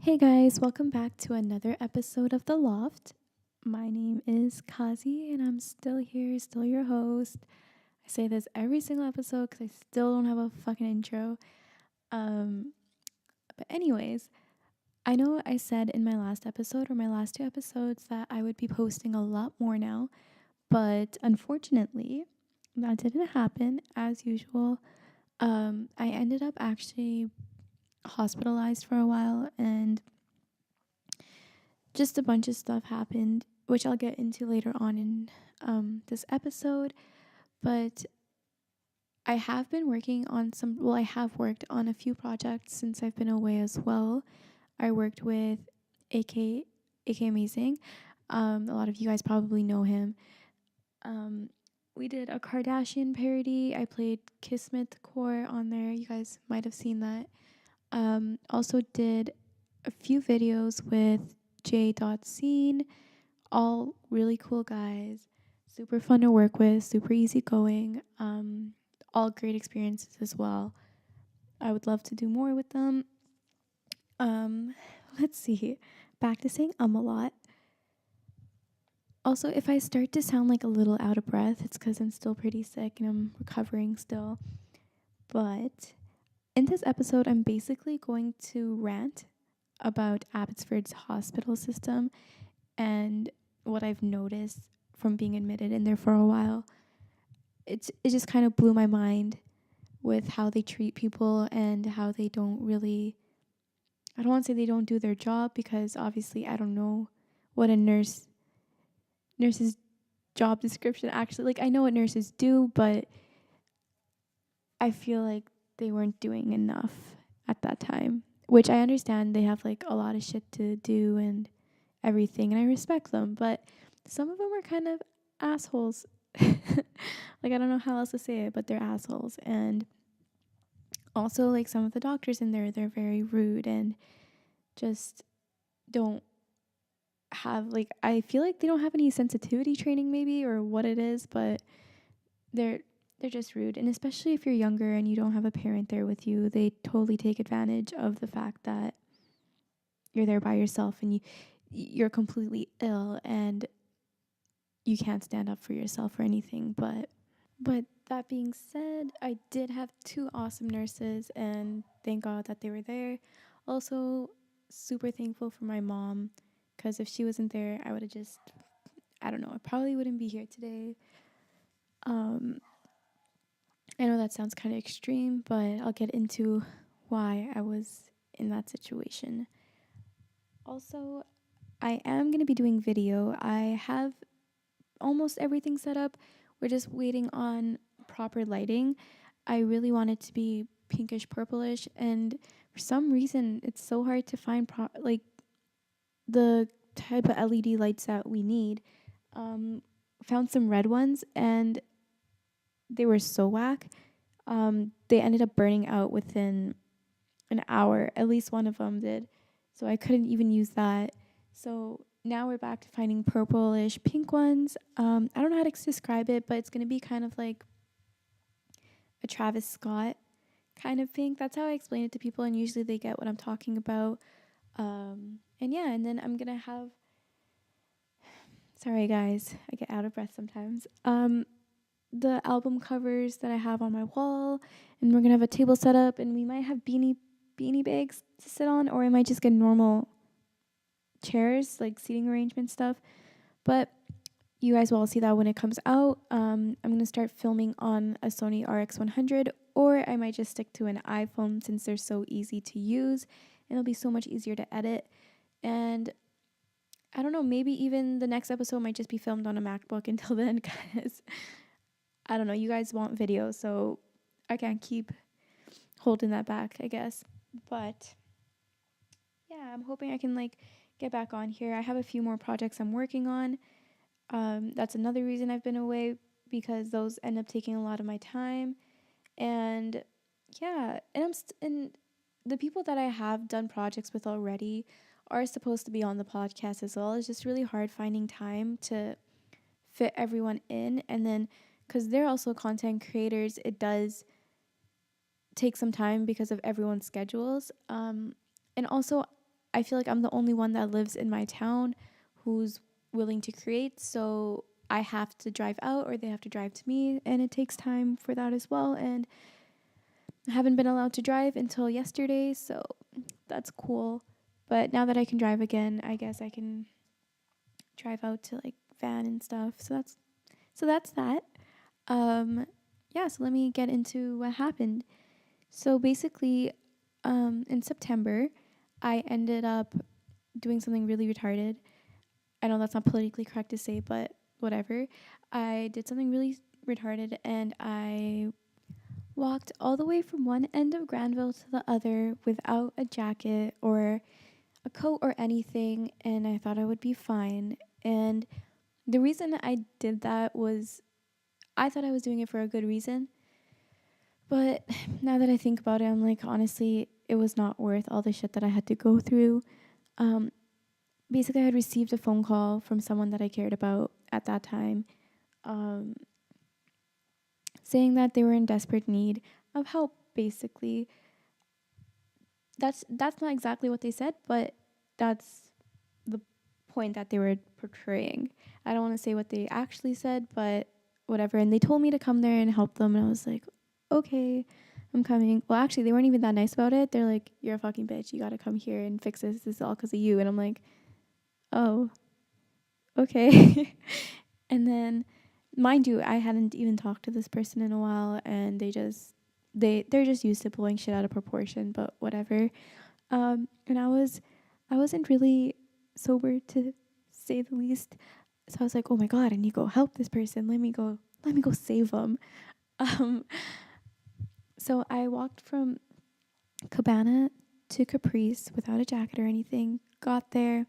Hey guys, welcome back to another episode of The Loft. My name is Kazi and I'm still here, still your host. I say this every single episode because I still don't have a fucking intro. Um, but anyways, I know I said in my last episode or my last two episodes that I would be posting a lot more now, but unfortunately, that didn't happen as usual. I ended up actually hospitalized for a while and just a bunch of stuff happened, which I'll get into later on in this episode. But I have been working on I have worked on a few projects since I've been away as well. I worked with AK Amazing. A lot of you guys probably know him. Um, we did a Kardashian parody. I played Kismet Core on there. You guys might have seen that. Also did a few videos with J.Scene, all really cool guys, super fun to work with, super easygoing, all great experiences as well. I would love to do more with them. Um, let's see, back to saying a lot. Also, if I start to sound like a little out of breath, it's because I'm still pretty sick and I'm recovering still. But in this episode, I'm basically going to rant about Abbotsford's hospital system and what I've noticed from being admitted in there for a while. It just kind of blew my mind with how they treat people and how they don't really, I don't want to say they don't do their job because obviously I don't know what a nurse's job description actually, like, I know what nurses do, but I feel like they weren't doing enough at that time, which I understand they have like a lot of shit to do and everything, and I respect them, but some of them are kind of assholes. Like, I don't know how else to say it, but they're assholes. And also, like, some of the doctors in there, they're very rude and just don't have, like, I feel like they don't have any sensitivity training maybe or what it is, but they're they're just rude. And especially if you're younger and you don't have a parent there with you, they totally take advantage of the fact that you're there by yourself and you're completely ill and you can't stand up for yourself or anything. But that being said, I did have two awesome nurses and thank God that they were there. Also, super thankful for my mom because if she wasn't there, I would have just, I don't know, I probably wouldn't be here today. Um, I know that sounds kind of extreme, but I'll get into why I was in that situation. Also, I am going to be doing video. I have almost everything set up. We're just waiting on proper lighting. I really want it to be pinkish purplish, and for some reason it's so hard to find like the type of LED lights that we need. Found some red ones and they were so whack. They ended up burning out within an hour. At least one of them did. So I couldn't even use that. So now we're back to finding purplish pink ones. I don't know how to describe it, but it's going to be kind of like a Travis Scott kind of pink. That's how I explain it to people, and usually they get what I'm talking about. And yeah, and then I'm going to have, sorry guys, I get out of breath sometimes. The album covers that I have on my wall, and we're going to have a table set up, and we might have beanie bags to sit on, or I might just get normal chairs, like seating arrangement stuff. But you guys will all see that when it comes out. I'm going to start filming on a Sony RX100, or I might just stick to an iPhone since they're so easy to use and it'll be so much easier to edit. And I don't know, maybe even the next episode might just be filmed on a MacBook until then, because I don't know, you guys want video, so I can't keep holding that back, I guess. But yeah, I'm hoping I can like get back on here. I have a few more projects I'm working on. That's another reason I've been away, because those end up taking a lot of my time. And yeah, and and the people that I have done projects with already are supposed to be on the podcast as well. It's just really hard finding time to fit everyone in, and then because they're also content creators, it does take some time because of everyone's schedules. And also, I feel like I'm the only one that lives in my town who's willing to create. So I have to drive out or they have to drive to me. And it takes time for that as well. And I haven't been allowed to drive until yesterday. So that's cool. But now that I can drive again, I guess I can drive out to like van and stuff. So that's that. Yeah, so let me get into what happened. So basically, in September, I ended up doing something really retarded. I know that's not politically correct to say, but whatever. I did something really retarded and I walked all the way from one end of Granville to the other without a jacket or a coat or anything, and I thought I would be fine. And the reason I did that was I thought I was doing it for a good reason. But now that I think about it, I'm like, honestly, it was not worth all the shit that I had to go through. Um, Basically, I had received a phone call from someone that I cared about at that time, um, saying that they were in desperate need of help. Basically, that's not exactly what they said, but that's the point that they were portraying. I don't want to say what they actually said, but whatever. And they told me to come there and help them, and I was like, okay, I'm coming. Well, actually, they weren't even that nice about it. They're like, you're a fucking bitch. You got to come here and fix this. This is all because of you. And I'm like, oh, okay. And then, mind you, I hadn't even talked to this person in a while, and they're just used to blowing shit out of proportion, but whatever. And I wasn't really sober, to say the least. So I was like, oh my god, I need to go help this person. Let me go save them. Um, so I walked from Cabana to Caprice without a jacket or anything. Got there.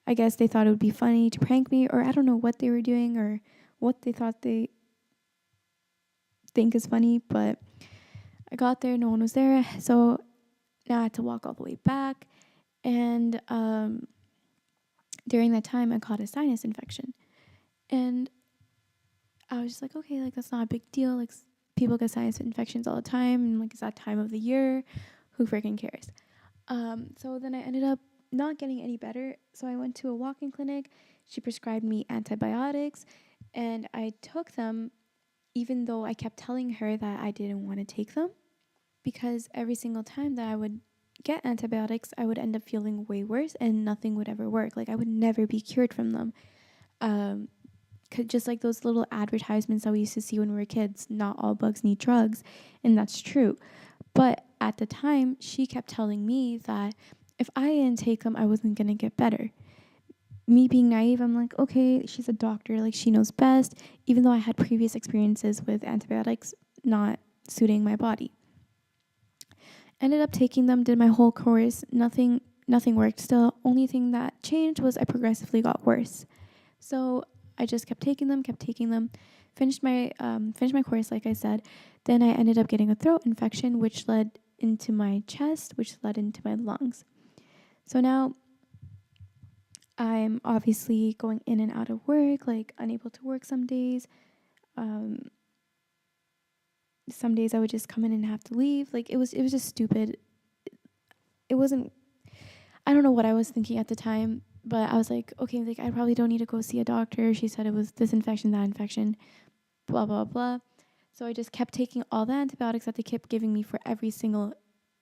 I guess they thought it would be funny to prank me, or I don't know what they were doing or what they thought they think is funny, but I got there, no one was there. So now I had to walk all the way back. And during that time, I caught a sinus infection. And I was just like, okay, like, that's not a big deal. Like, people get sinus infections all the time. And, like, it's that time of the year. Who freaking cares? So then I ended up not getting any better. So I went to a walk-in clinic. She prescribed me antibiotics. And I took them, even though I kept telling her that I didn't want to take them. Because every single time that I would get antibiotics, I would end up feeling way worse and nothing would ever work. Like, I would never be cured from them. Just like those little advertisements that we used to see when we were kids, not all bugs need drugs. And that's true. But at the time, she kept telling me that if I didn't take them, I wasn't going to get better. Me being naive, I'm like, okay, she's a doctor. Like, she knows best, even though I had previous experiences with antibiotics not suiting my body. Ended up taking them, did my whole course. Nothing worked still. Only thing that changed was I progressively got worse. So I just kept taking them, finished my course, like I said. Then I ended up getting a throat infection, which led into my chest, which led into my lungs. So now I'm obviously going in and out of work, like unable to work some days. Some days I would just come in and have to leave. Like, it was just stupid. It wasn't, I don't know what I was thinking at the time, but I was like, okay, like, I probably don't need to go see a doctor. She said it was this infection, that infection, blah, blah, blah. So I just kept taking all the antibiotics that they kept giving me for every single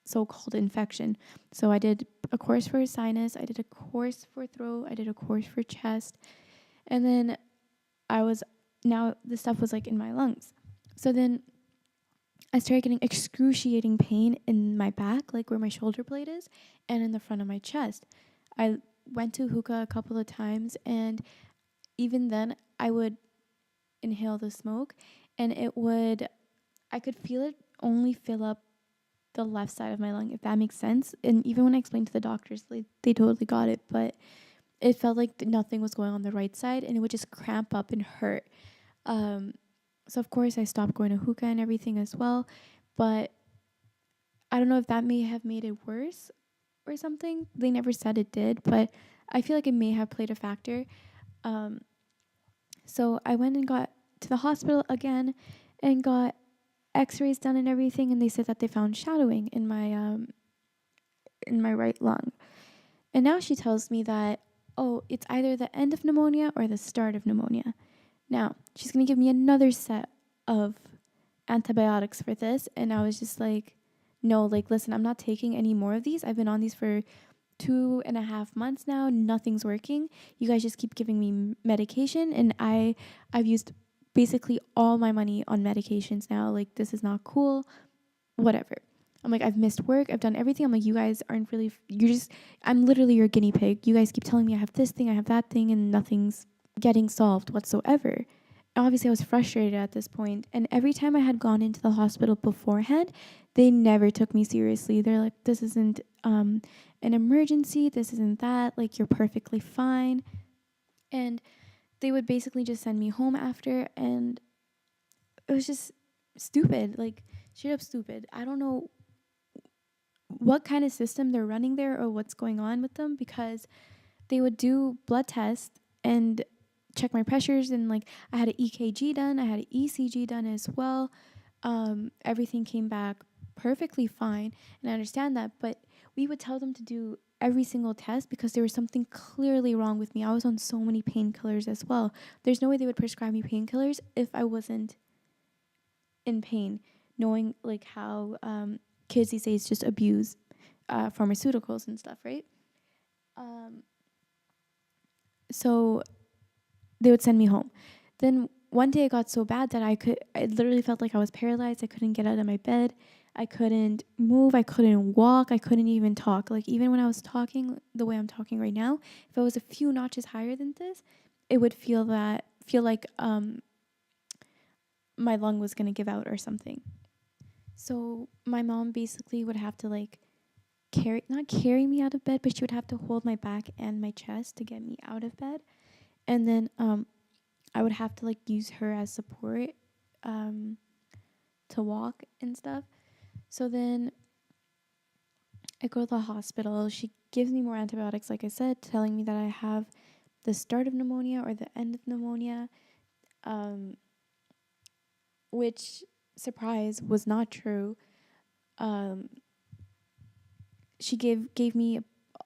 so-called infection. So I did a course for sinus, I did a course for throat, I did a course for chest, and then now the stuff was like in my lungs. So then I started getting excruciating pain in my back, like where my shoulder blade is, and in the front of my chest. I went to hookah a couple of times, and even then I would inhale the smoke, and I could feel it only fill up the left side of my lung, if that makes sense. And even when I explained to the doctors, they totally got it, but it felt like nothing was going on the right side, and it would just cramp up and hurt. So of course I stopped going to hookah and everything as well, but I don't know if that may have made it worse or something. They never said it did, but I feel like it may have played a factor. So I went and got to the hospital again and got x-rays done and everything, and they said that they found shadowing in my right lung. And now she tells me that, oh, it's either the end of pneumonia or the start of pneumonia. Now, she's going to give me another set of antibiotics for this. And I was just like, no, like, listen, I'm not taking any more of these. I've been on these for 2.5 months now. Nothing's working. You guys just keep giving me medication. And I've used basically all my money on medications now. Like, this is not cool. Whatever. I'm like, I've missed work. I've done everything. I'm like, you guys aren't really, I'm literally your guinea pig. You guys keep telling me I have this thing, I have that thing, and nothing's getting solved whatsoever. Obviously, I was frustrated at this point. And every time I had gone into the hospital beforehand, they never took me seriously. They're like, this isn't an emergency. This isn't that. Like, you're perfectly fine. And they would basically just send me home after. And it was just stupid. Like, straight up stupid. I don't know what kind of system they're running there or what's going on with them, because they would do blood tests and check my pressures, and like I had an EKG done, I had an ECG done as well. Everything came back perfectly fine, and I understand that, but we would tell them to do every single test because there was something clearly wrong with me. I was on so many painkillers as well. There's no way they would prescribe me painkillers if I wasn't in pain, knowing like how kids these days just abuse pharmaceuticals and stuff, right? So they would send me home. Then one day it got so bad that I literally felt like I was paralyzed. I couldn't get out of my bed. I couldn't move. I couldn't walk. I couldn't even talk. Like, even when I was talking the way I'm talking right now, if I was a few notches higher than this, it would feel like my lung was going to give out or something. So my mom basically would have to like not carry me out of bed, but she would have to hold my back and my chest to get me out of bed. And then I would have to like use her as support to walk and stuff. So then I go to the hospital. She gives me more antibiotics, like I said, telling me that I have the start of pneumonia or the end of pneumonia, which, surprise, was not true. She gave me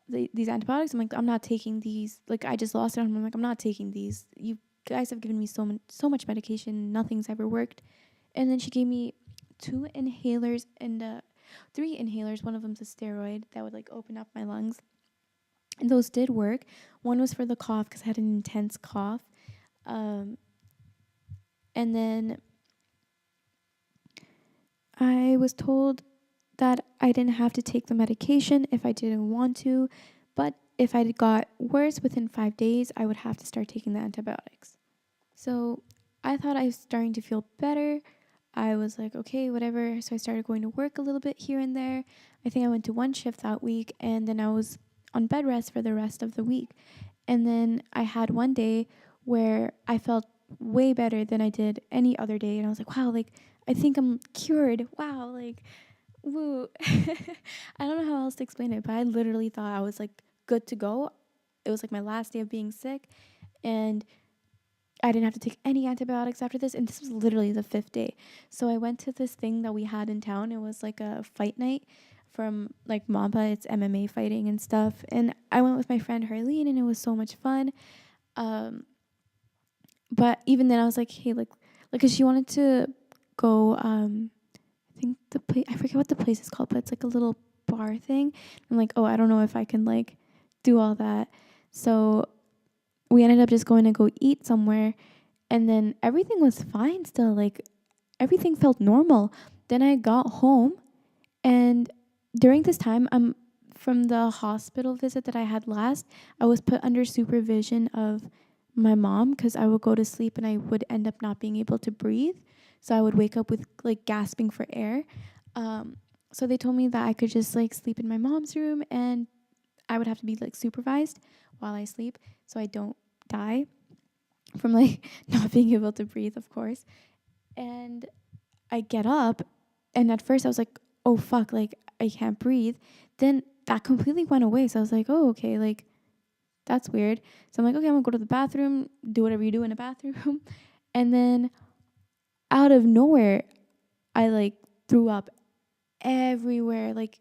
these antibiotics. I'm like, I'm not taking these. Like, I just lost it. I'm like, I'm not taking these. You guys have given me so much medication. Nothing's ever worked. And then she gave me 2 inhalers and 3 inhalers. One of them's a steroid that would like open up my lungs. And those did work. One was for the cough because I had an intense cough. And then I was told that I didn't have to take the medication if I didn't want to, but if I got worse within 5 days, I would have to start taking the antibiotics. So I thought I was starting to feel better. I was like, okay, whatever. So I started going to work a little bit here and there. I think I went to 1 shift that week, and then I was on bed rest for the rest of the week. And then I had one day where I felt way better than I did any other day. And I was like, wow, like, I think I'm cured. Wow, like, woo. I don't know how else to explain it, but I literally thought I was like good to go. It was like my last day of being sick, and I didn't have to take any antibiotics after this. And this was literally the 5th day. So I went to this thing that we had in town. It was like a fight night from like Mamba. It's MMA fighting and stuff. And I went with my friend Harleen, and it was so much fun. But even then I was like, hey, like, cause she wanted to go, I think the place, I forget what the place is called, but it's like a little bar thing. I'm like, oh, I don't know if I can like do all that. So we ended up just going to go eat somewhere, and then everything was fine still. Like, everything felt normal. Then I got home, and during this time, from the hospital visit that I had last, I was put under supervision of my mom because I would go to sleep and I would end up not being able to breathe. So I would wake up with like gasping for air. So they told me that I could just like sleep in my mom's room, and I would have to be like supervised while I sleep so I don't die from like not being able to breathe, of course. And I get up, and at first I was like, oh fuck, like I can't breathe. Then that completely went away. So I was like, oh, okay, like that's weird. So I'm like, okay, I'm gonna go to the bathroom, do whatever you do in a bathroom. And then out of nowhere, I like threw up everywhere. Like,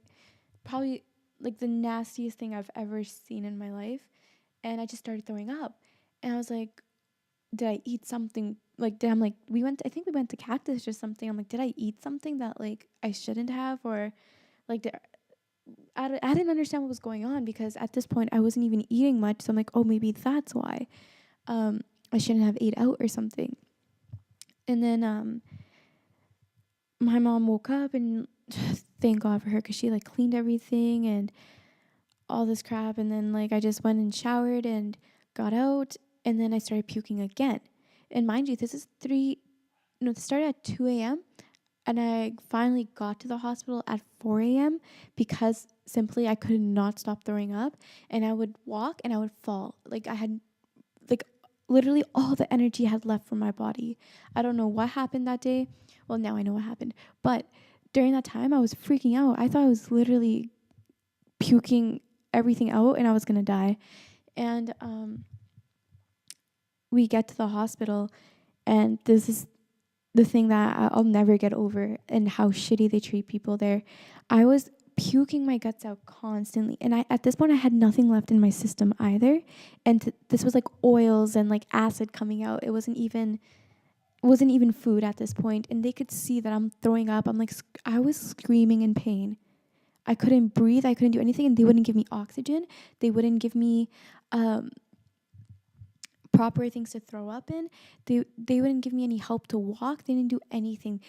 probably like the nastiest thing I've ever seen in my life. And I just started throwing up. And I was like, did I eat something? Like, did I'm like, I think we went to Cactus or something. I'm like, did I eat something that like I shouldn't have? Or like, I didn't understand what was going on, because at this point I wasn't even eating much. So I'm like, oh, maybe that's why. I shouldn't have ate out or something. And then my mom woke up, and thank God for her, because she like cleaned everything and all this crap. And then like I just went and showered and got out, and then I started puking again. And mind you, this started at 2 a.m. And I finally got to the hospital at 4 a.m. because simply I could not stop throwing up, and I would walk and I would fall. Like I had like literally all the energy had left from my body. I don't know what happened that day. Well, now I know what happened. But during that time I was freaking out. I thought I was literally puking everything out and I was going to die. And we get to the hospital, and this is the thing that I'll never get over, and how shitty they treat people there. I was puking my guts out constantly, and at this point I had nothing left in my system either, and this was like oils and like acid coming out. It wasn't even food at this point, and they could see that I'm throwing up. I was screaming in pain. I couldn't breathe. I couldn't do anything, and they wouldn't give me oxygen. They wouldn't give me proper things to throw up in. They wouldn't give me any help to walk. They didn't do anything.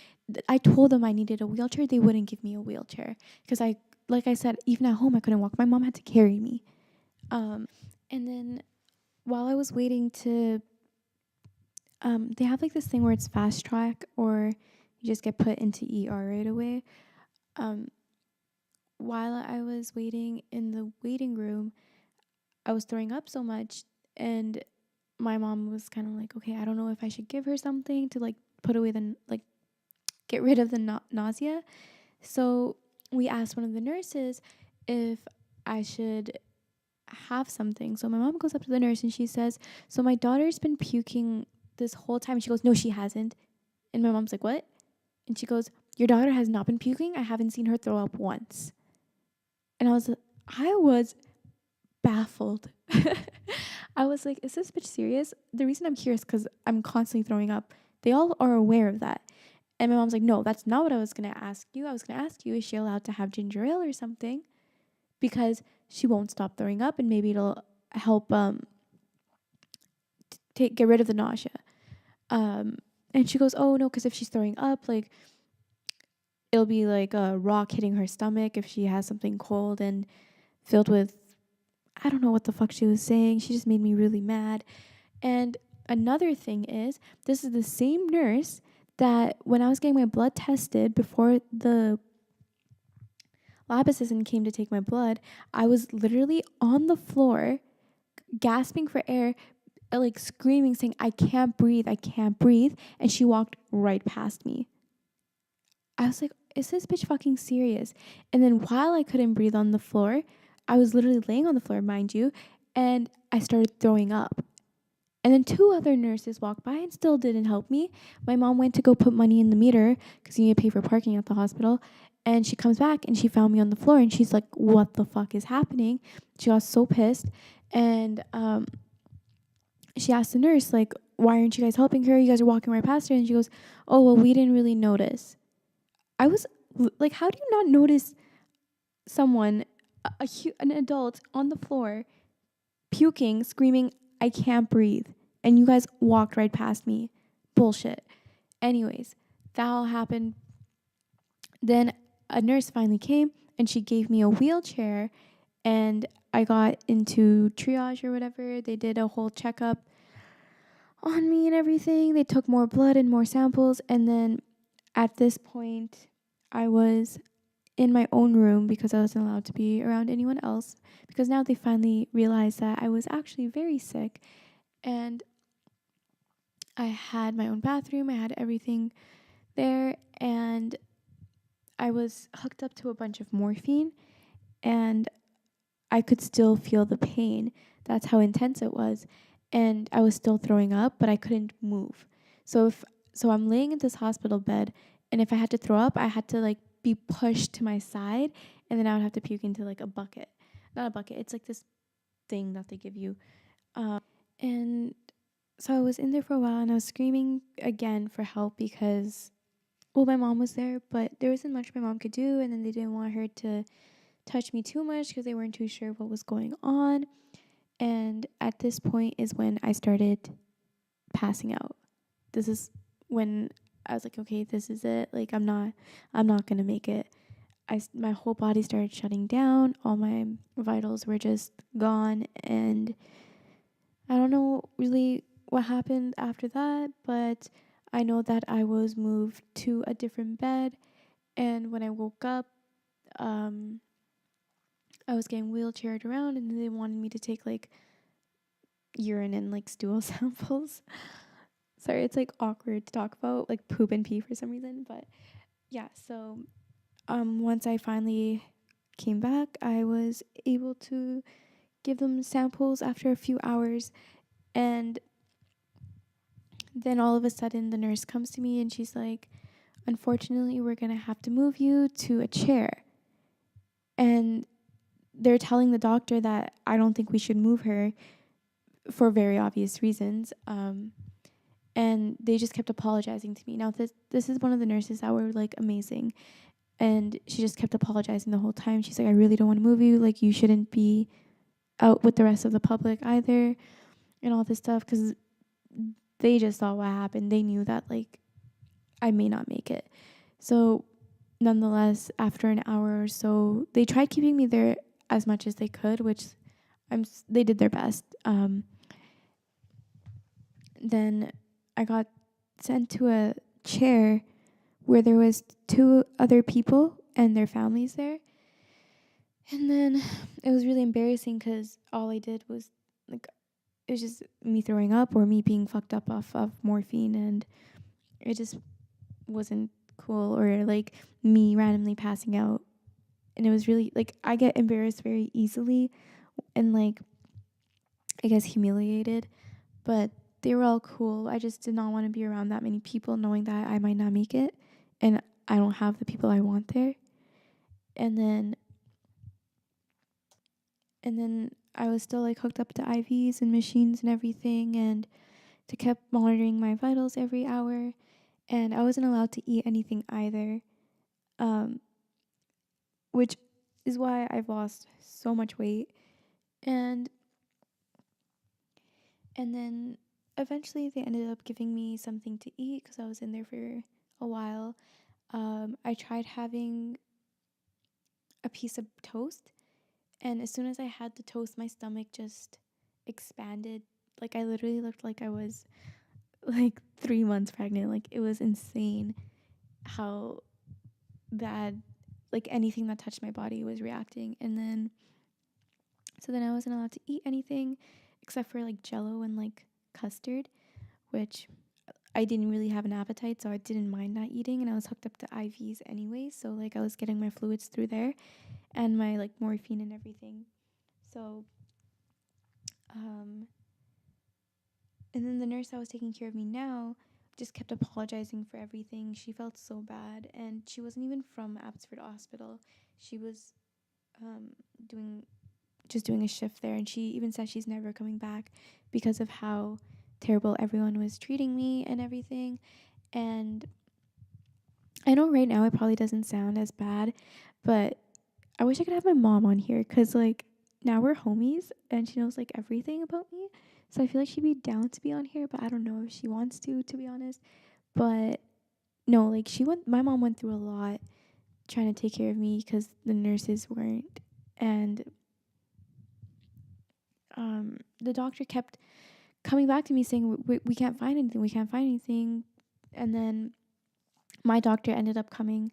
I told them I needed a wheelchair. They wouldn't give me a wheelchair, because like I said, even at home I couldn't walk. My mom had to carry me. And then while I was waiting to, they have like this thing where it's fast track, or you just get put into ER right away. While I was waiting in the waiting room, I was throwing up so much, and my mom was kind of like, okay, I don't know if I should give her something to like put away get rid of the nausea. So we asked one of the nurses if I should have something. So my mom goes up to the nurse and she says, so my daughter's been puking this whole time. And she goes, no, she hasn't. And my mom's like, what? And she goes, your daughter has not been puking. I haven't seen her throw up once. And I was baffled. I was like, is this bitch serious? The reason I'm here is because I'm constantly throwing up. They all are aware of that. And my mom's like, no, that's not what I was going to ask you. I was going to ask you, is she allowed to have ginger ale or something? Because she won't stop throwing up, and maybe it'll help get rid of the nausea. And she goes, oh, no, because if she's throwing up, like, it'll be like a rock hitting her stomach if she has something cold and filled with, I don't know what the fuck she was saying. She just made me really mad. And another thing is, this is the same nurse that when I was getting my blood tested before the lab assistant came to take my blood, I was literally on the floor, gasping for air, like screaming, saying, I can't breathe, I can't breathe. And she walked right past me. I was like, is this bitch fucking serious? And then while I couldn't breathe on the floor, I was literally laying on the floor, mind you, and I started throwing up. And then 2 other nurses walked by and still didn't help me. My mom went to go put money in the meter because you need to pay for parking at the hospital. And she comes back and she found me on the floor and she's like, what the fuck is happening? She got so pissed. And she asked the nurse, like, why aren't you guys helping her? You guys are walking right past her. And she goes, oh, well, we didn't really notice. I was like, how do you not notice someone, an adult on the floor, puking, screaming, I can't breathe, and you guys walked right past me? Bullshit. Anyways, that all happened. Then a nurse finally came and she gave me a wheelchair, and I got into triage or whatever. They did a whole checkup on me and everything. They took more blood and more samples, and then at this point I was in my own room because I wasn't allowed to be around anyone else, because now they finally realized that I was actually very sick. And I had my own bathroom, I had everything there, and I was hooked up to a bunch of morphine, and I could still feel the pain. That's how intense it was. And I was still throwing up, but I couldn't move. So I'm laying in this hospital bed, and if I had to throw up, I had to like be pushed to my side, and then I would have to puke into like a bucket. Not a bucket, it's like this thing that they give you. And so I was in there for a while, and I was screaming again for help because, well, my mom was there, but there wasn't much my mom could do, and then they didn't want her to touch me too much because they weren't too sure what was going on. And at this point is when I started passing out. This is when I was like, okay, this is it. Like, I'm not gonna make it. My whole body started shutting down. All my vitals were just gone, and I don't know really what happened after that, but I know that I was moved to a different bed, and when I woke up, um, I was getting wheelchaired around, and they wanted me to take like urine and like stool samples. Sorry, it's like awkward to talk about like poop and pee for some reason, but yeah. So, once I finally came back, I was able to give them samples after a few hours, and then all of a sudden the nurse comes to me and she's like, unfortunately, we're going to have to move you to a chair. And they're telling the doctor that I don't think we should move her for very obvious reasons. And they just kept apologizing to me. Now, this is one of the nurses that were like amazing. And she just kept apologizing the whole time. She's like, I really don't want to move you. Like, you shouldn't be out with the rest of the public either, and all this stuff. Because they just saw what happened. They knew that, like, I may not make it. So, nonetheless, after an hour or so, they tried keeping me there as much as they could, which they did their best. Then I got sent to a chair where there was 2 other people and their families there. And then it was really embarrassing because all I did was, like, it was just me throwing up or me being fucked up off of morphine, and it just wasn't cool, or like me randomly passing out. And it was really like, I get embarrassed very easily and like, I guess, humiliated, but they were all cool. I just did not want to be around that many people knowing that I might not make it and I don't have the people I want there. And then I was still like hooked up to IVs and machines and everything, and they kept monitoring my vitals every hour, and I wasn't allowed to eat anything either, which is why I've lost so much weight. And then eventually they ended up giving me something to eat because I was in there for a while. I tried having a piece of toast, and as soon as I had the toast, my stomach just expanded. Like, I literally looked like I was like 3 months pregnant. Like, it was insane how bad, like, anything that touched my body was reacting. And then so then I wasn't allowed to eat anything except for like jello and like custard, which I didn't really have an appetite, so I didn't mind not eating, and I was hooked up to IVs anyway, so like I was getting my fluids through there and my like morphine and everything. So and then the nurse that was taking care of me now just kept apologizing for everything. She felt so bad, and she wasn't even from Abbotsford Hospital. She was doing a shift there, and she even said she's never coming back because of how terrible everyone was treating me and everything. And I know right now it probably doesn't sound as bad, but I wish I could have my mom on here because, like, now we're homies and she knows, like, everything about me. So I feel like she'd be down to be on here, but I don't know if she wants to be honest. But no, like, my mom went through a lot trying to take care of me because the nurses weren't. And the doctor kept coming back to me saying, we can't find anything. We can't find anything. And then my doctor ended up coming,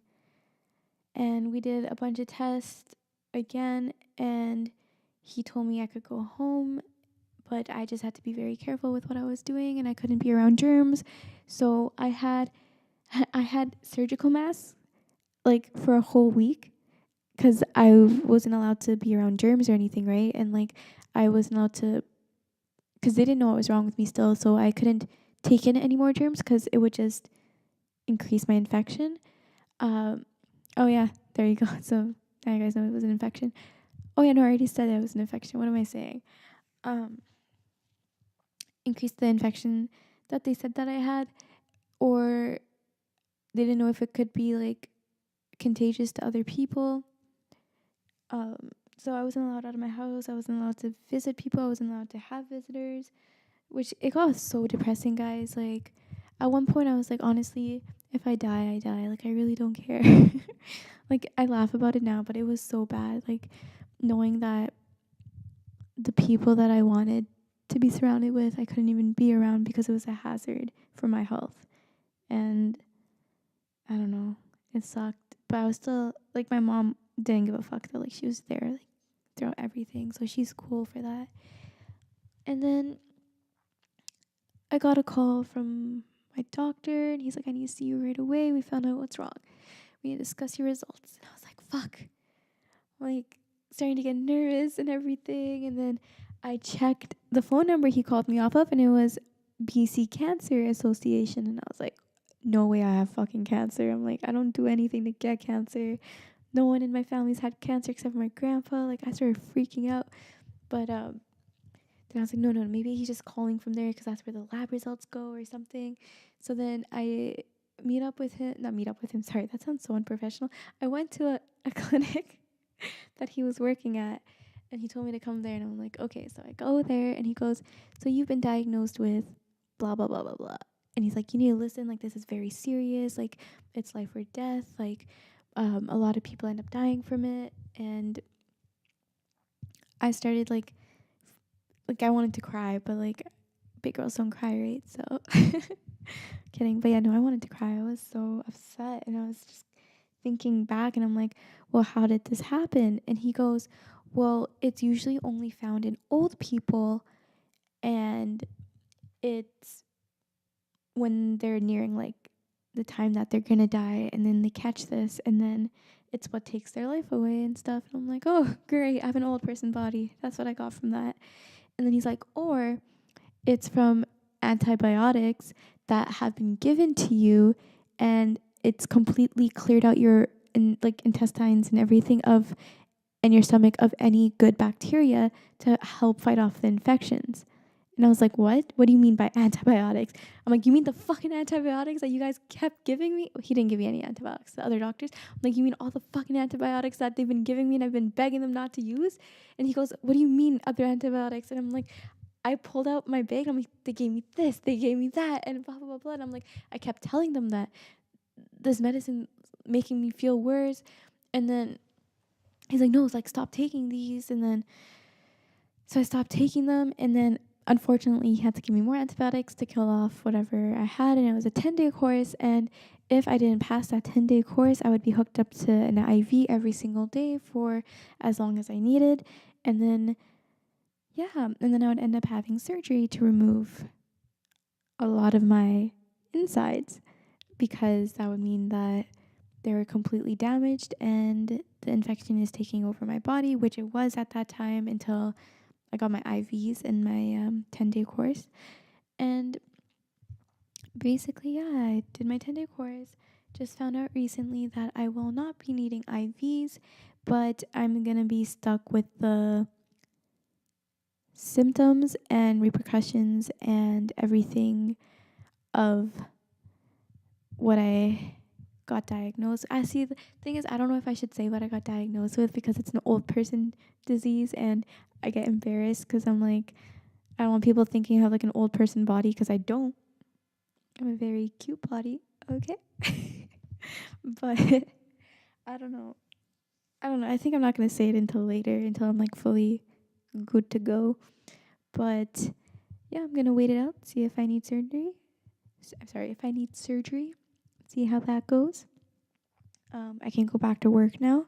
and we did a bunch of tests again, and he told me I could go home, but I just had to be very careful with what I was doing, and I couldn't be around germs. So I had surgical masks like for a whole week because I wasn't allowed to be around germs or anything, right? And like, I wasn't allowed to, because they didn't know what was wrong with me still, so I couldn't take in any more germs because it would just increase my infection. Oh yeah, there you go. So Now you guys know it was an infection. Oh yeah, no, I already said it was an infection. What am I saying? Increased the infection that they said that I had, or they didn't know if it could be like contagious to other people. So I wasn't allowed out of my house. I wasn't allowed to visit people. I wasn't allowed to have visitors, which it got so depressing, guys. Like at one point I was like, honestly, if I die, I die. Like I really don't care. Like I laugh about it now, but it was so bad. Like knowing that the people that I wanted to be surrounded with, I couldn't even be around because it was a hazard for my health. And I don't know, it sucked. But I was still, like, my mom didn't give a fuck though. Like, she was there, like, throughout everything. So she's cool for that. And then I got a call from my doctor, and he's like, I need to see you right away. We found out what's wrong. We need to discuss your results. And I was like, fuck. Like, starting to get nervous and everything. And then I checked the phone number he called me off of, and it was BC Cancer Association. And I was like, no way I have fucking cancer. I'm like, I don't do anything to get cancer. No one in my family's had cancer except for my grandpa. Like, I started freaking out. But then I was like, no, maybe he's just calling from there because that's where the lab results go or something. So then I not meet up with him. Sorry, that sounds so unprofessional. I went to a clinic that he was working at, and he told me to come there, and I'm like, okay. So I go there, and he goes, so you've been diagnosed with blah, blah, blah, blah, blah. And he's like, you need to listen, like, this is very serious, like, it's life or death, like, a lot of people end up dying from it. And I started, like, I wanted to cry, but, like, big girls don't cry, right? So, kidding. But yeah, no, I wanted to cry. I was so upset, and I was just thinking back, and I'm like, well, how did this happen? And he goes, well, it's usually only found in old people, and it's when they're nearing like the time that they're gonna die, and then they catch this, and then it's what takes their life away and stuff. And I'm like, oh, great, I have an old person body. That's what I got from that. And then he's like, or it's from antibiotics that have been given to you, and it's completely cleared out your intestines and everything of and your stomach of any good bacteria to help fight off the infections. And I was like, what? What do you mean by antibiotics? I'm like, you mean the fucking antibiotics that you guys kept giving me? He didn't give me any antibiotics, the other doctors. I'm like, you mean all the fucking antibiotics that they've been giving me and I've been begging them not to use? And he goes, what do you mean other antibiotics? And I'm like, I pulled out my bag, and I'm like, they gave me this, they gave me that, and blah, blah, blah, blah. And I'm like, I kept telling them that this medicine making me feel worse. And then he's like, no, it's like, stop taking these. And then, so I stopped taking them. And then, unfortunately, he had to give me more antibiotics to kill off whatever I had. And it was a 10-day course. And if I didn't pass that 10-day course, I would be hooked up to an IV every single day for as long as I needed. And then, yeah, and then I would end up having surgery to remove a lot of my insides, because that would mean that they were completely damaged and the infection is taking over my body, which it was at that time until I got my IVs in my 10-day course. And basically, yeah, I did my 10-day course. Just found out recently that I will not be needing IVs, but I'm going to be stuck with the symptoms and repercussions and everything of what I got diagnosed. I see, the thing is, I don't know if I should say what I got diagnosed with because it's an old person disease, and I get embarrassed because I'm like, I don't want people thinking I have like an old person body, because I don't. I'm a very cute body, okay? But I don't know. I think I'm not going to say it until later, until I'm like fully good to go. But yeah, I'm going to wait it out, see if I need surgery. If I need surgery, see how that goes. I can go back to work now,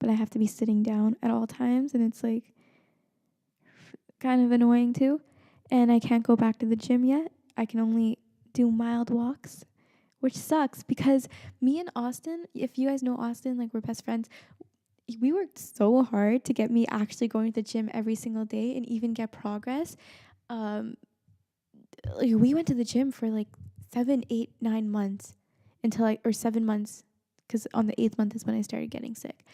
but I have to be sitting down at all times, and it's like kind of annoying too. And I can't go back to the gym yet. I can only do mild walks, which sucks because me and Austin, if you guys know Austin, like, we're best friends. We worked so hard to get me actually going to the gym every single day and even get progress. Like, we went to the gym for like 7, 8, 9 months or 7 months, because on the 8th month is when I started getting sick.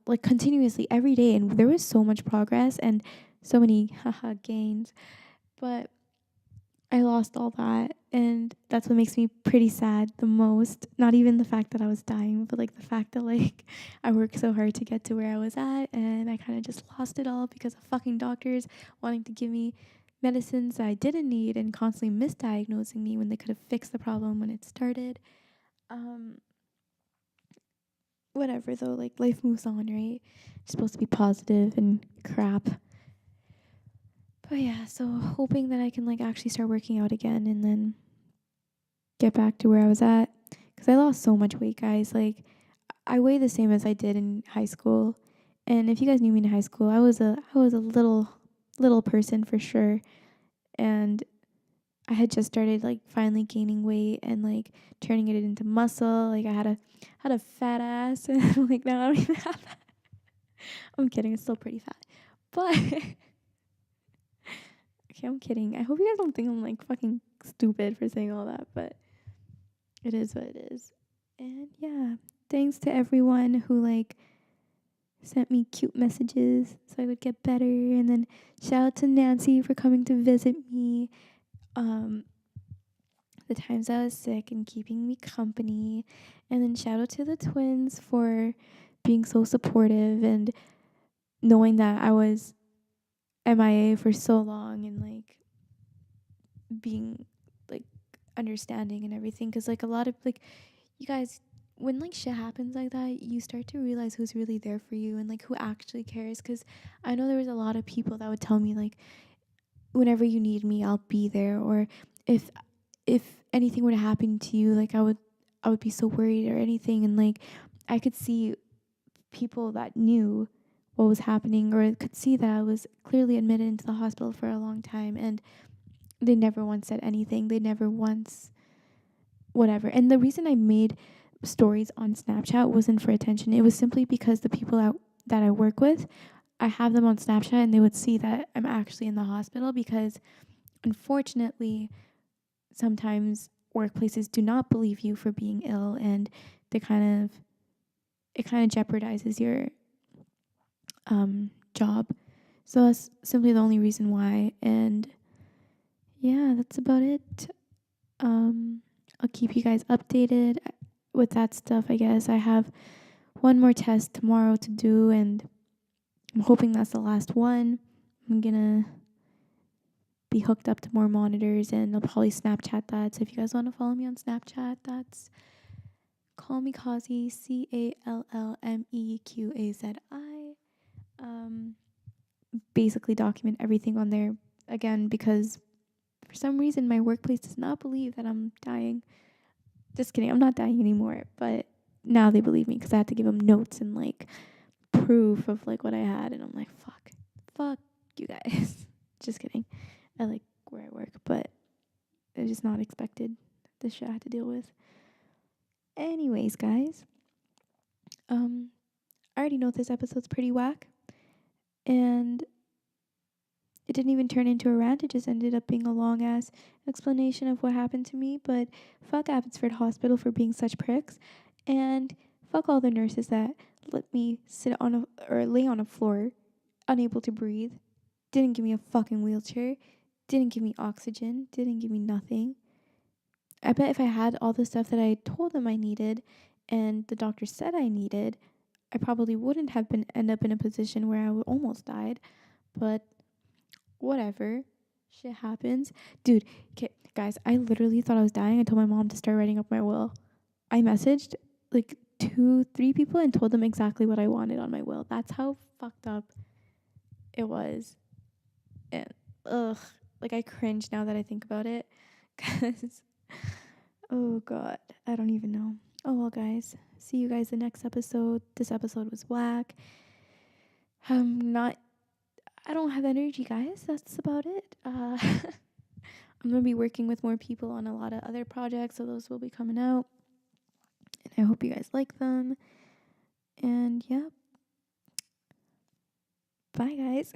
like continuously every day, and there was so much progress and so many gains. But I lost all that, and that's what makes me pretty sad the most. Not even the fact that I was dying, but like the fact that like I worked so hard to get to where I was at, and I kind of just lost it all because of fucking doctors wanting to give me medicines that I didn't need and constantly misdiagnosing me when they could have fixed the problem when it started. Um, Whatever though, like life moves on, right? You're supposed to be positive and crap. But yeah, so hoping that I can like actually start working out again and then get back to where I was at, because I lost so much weight, guys. Like I weigh the same as I did in high school, and if you guys knew me in high school, I was a little person for sure, and I had just started like finally gaining weight and like turning it into muscle. Like I had a fat ass, and like now I don't even have that. I'm kidding. It's still pretty fat, but okay, I'm kidding. I hope you guys don't think I'm like fucking stupid for saying all that, but it is what it is. And yeah, thanks to everyone who like sent me cute messages so I would get better. And then shout out to Nancy for coming to visit me. Um, the times I was sick and keeping me company. And then shout out to the twins for being so supportive and knowing that I was MIA for so long and like being like understanding and everything. Cause like a lot of like, you guys, when like shit happens like that, you start to realize who's really there for you and like who actually cares. Cause I know there was a lot of people that would tell me like, whenever you need me, I'll be there. Or if if anything were to happen to you, like I would be so worried or anything. And like I could see people that knew what was happening or could see that I was clearly admitted into the hospital for a long time, and they never once said anything. They never once whatever. And the reason I made stories on Snapchat wasn't for attention. It was simply because the people that I work with, I have them on Snapchat and they would see that I'm actually in the hospital, because unfortunately sometimes workplaces do not believe you for being ill, and they it kind of jeopardizes your job. So that's simply the only reason why. And yeah, that's about it. I'll keep you guys updated with that stuff. I guess I have one more test tomorrow to do, and I'm hoping that's the last one. I'm gonna be hooked up to more monitors, and I'll probably Snapchat that. So if you guys want to follow me on Snapchat, that's Call Me Kazi, CALLMEQAZI. Basically document everything on there again, because for some reason my workplace does not believe that I'm dying. Just kidding, I'm not dying anymore, but now they believe me because I had to give them notes and like proof of like what I had, and I'm like, fuck you guys. Just kidding. I like where I work, but it was just not expected. The shit I had to deal with. Anyways, guys, I already know this episode's pretty whack, and it didn't even turn into a rant. It just ended up being a long ass explanation of what happened to me. But fuck Abbotsford Hospital for being such pricks, and fuck all the nurses that let me sit on or lay on a floor, unable to breathe, didn't give me a fucking wheelchair, didn't give me oxygen, didn't give me nothing. I bet if I had all the stuff that I told them I needed and the doctor said I needed, I probably wouldn't have end up in a position where I almost died. But whatever. Shit happens. Dude, guys, I literally thought I was dying. I told my mom to start writing up my will. I messaged like 2-3 people and told them exactly what I wanted on my will. That's how fucked up it was. And ugh, like I cringe now that I think about it. Cause oh god, I don't even know. Oh well, guys, see you guys the next episode. This episode was whack. I don't have energy, guys. That's about it. I'm gonna be working with more people on a lot of other projects, so those will be coming out. And I hope you guys like them. And yeah, bye, guys.